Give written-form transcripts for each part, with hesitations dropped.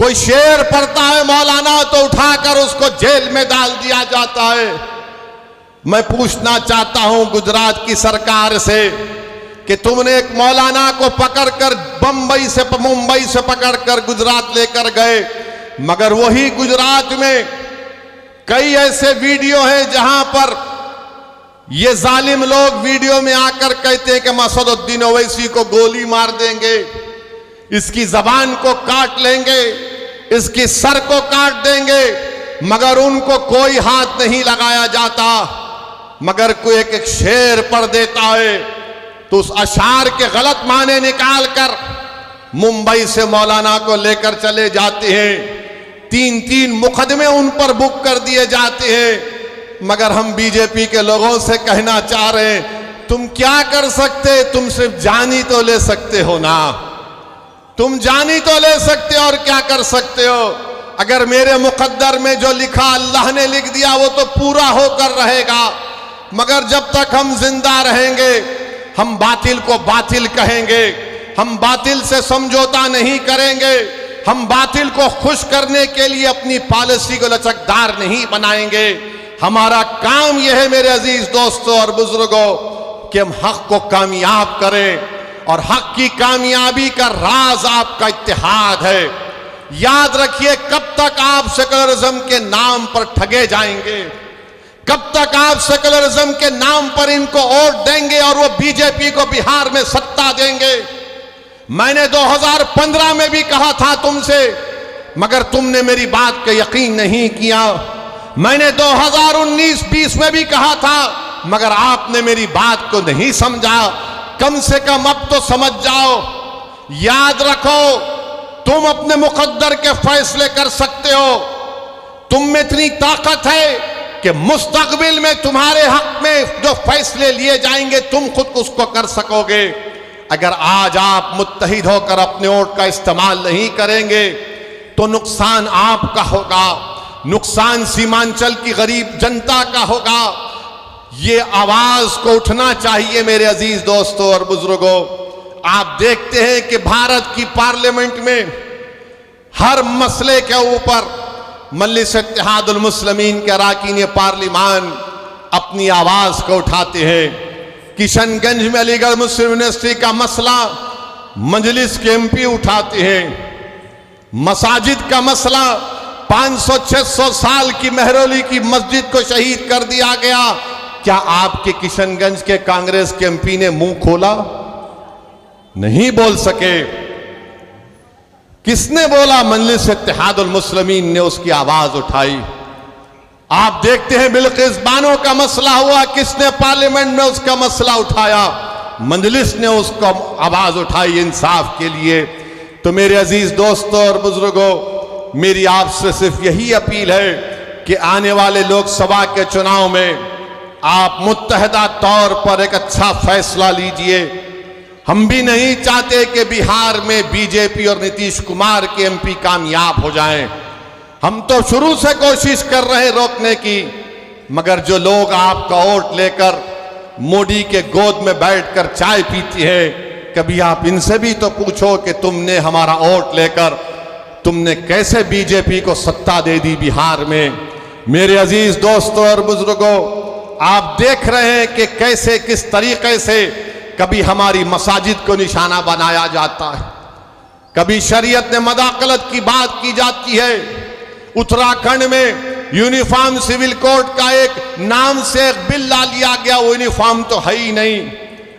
कोई शेर पढ़ता है मौलाना तो उठाकर उसको जेल में डाल दिया जाता है। मैं पूछना चाहता हूं गुजरात की सरकार से कि तुमने एक मौलाना को पकड़कर मुंबई से पकड़कर गुजरात लेकर गए, मगर वही गुजरात में कई ऐसे वीडियो हैं जहां पर ये जालिम लोग वीडियो में आकर कहते हैं कि मसदुद्दीन ओवैसी को गोली मार देंगे, इसकी जबान को काट लेंगे, इसकी सर को काट देंगे, मगर उनको कोई हाथ नहीं लगाया जाता। मगर कोई एक शेर पढ़ देता है तो उस अशार के गलत माने निकालकर मुंबई से मौलाना को लेकर चले जाते हैं। 3-3 मुकदमे उन पर बुक कर दिए जाते हैं। मगर हम बीजेपी के लोगों से कहना चाह रहे हैं, तुम क्या कर सकते? तुम सिर्फ जानी तो ले सकते हो ना, तुम जानी तो ले सकते हो और क्या कर सकते हो? अगर मेरे मुकद्दर में जो लिखा अल्लाह ने लिख दिया वो तो पूरा होकर रहेगा, मगर जब तक हम जिंदा रहेंगे हम बातिल को बातिल कहेंगे, हम बातिल से समझौता नहीं करेंगे, हम बातिल को खुश करने के लिए अपनी पॉलिसी को लचकदार नहीं बनाएंगे। हमारा काम यह है मेरे अजीज दोस्तों और बुजुर्गों कि हम हक को कामयाब करें, और हक की कामयाबी का राज आपका इत्तेहाद है। याद रखिए, कब तक आप सेकुलरिज्म के नाम पर ठगे जाएंगे? कब तक आप सेकुलरिज्म के नाम पर इनको वोट देंगे और वो बीजेपी को बिहार में सत्ता देंगे? मैंने 2015 में भी कहा था तुमसे, मगर तुमने मेरी बात का यकीन नहीं किया। मैंने 2019-20 में भी कहा था, मगर आपने मेरी बात को नहीं समझा। कम से कम अब तो समझ जाओ। याद रखो, तुम अपने मुकद्दर के फैसले कर सकते हो। तुम में इतनी ताकत है कि मुस्तकबिल में तुम्हारे हक में जो फैसले लिए जाएंगे तुम खुद उसको कर सकोगे। अगर आज आप मुत्तहिद होकर अपने वोट का इस्तेमाल नहीं करेंगे तो नुकसान आपका होगा, नुकसान सीमांचल की गरीब जनता का होगा। ये आवाज को उठना चाहिए मेरे अजीज दोस्तों और बुजुर्गों। आप देखते हैं कि भारत की पार्लियामेंट में हर मसले के ऊपर मजलिस इत्तेहादुल मुस्लिमीन के अरकान पार्लिमान अपनी आवाज को उठाते हैं। किशनगंज में अलीगढ़ मुस्लिम यूनिवर्सिटी का मसला मजलिस के एमपी उठाते हैं। मसाजिद का मसला 500-600 साल की मेहरौली की मस्जिद को शहीद कर दिया गया। क्या आपके किशनगंज के कांग्रेस के एमपी ने मुंह खोला? नहीं बोल सके। किसने बोला? मजलिस इत्तेहादुल मुस्लिमीन ने उसकी आवाज उठाई। आप देखते हैं बिल्किस बानो का मसला हुआ, किसने पार्लियामेंट में उसका मसला उठाया? मजलिस ने उसको आवाज उठाई इंसाफ के लिए। तो मेरे अजीज दोस्तों और बुजुर्गों, मेरी आपसे सिर्फ यही अपील है कि आने वाले लोकसभा के चुनाव में आप मुत्तहदा तौर पर एक अच्छा फैसला लीजिए। हम भी नहीं चाहते कि बिहार में बीजेपी और नीतीश कुमार के एमपी कामयाब हो जाएं। हम तो शुरू से कोशिश कर रहे हैं रोकने की, मगर जो लोग आपका वोट लेकर मोदी के गोद में बैठकर चाय पीती है, कभी आप इनसे भी तो पूछो कि तुमने हमारा वोट लेकर तुमने कैसे बीजेपी को सत्ता दे दी बिहार में। मेरे अजीज दोस्तों और बुजुर्गों, आप देख रहे हैं कि कैसे किस तरीके से कभी हमारी मसाजिद को निशाना बनाया जाता है, कभी शरीयत ने मदाखलत की बात की जाती है। उत्तराखंड में यूनिफॉर्म सिविल कोड का एक नाम से एक बिल ला लिया गया, वो यूनिफॉर्म तो है ही नहीं।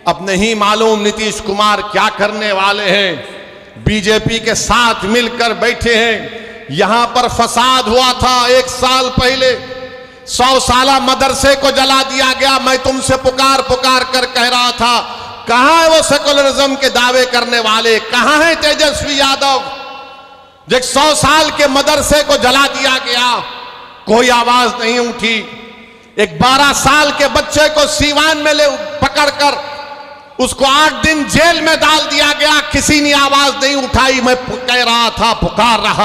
अब नहीं मालूम नीतीश कुमार क्या करने वाले हैं। बीजेपी के साथ मिलकर बैठे हैं। यहां पर फसाद हुआ था 1 साल पहले, 100 साला मदरसे को जला दिया गया। मैं तुमसे पुकार कर कह रहा था, कहां है वो सेकुलरिज्म के दावे करने वाले? कहां है तेजस्वी यादव? जब 100 साल के मदरसे को जला दिया गया, कोई आवाज नहीं उठी। एक 12 साल के बच्चे को सीवान में पकड़कर उसको 8 दिन जेल में डाल दिया गया, किसी ने आवाज नहीं उठाई। मैं कह रहा था, पुकार रहा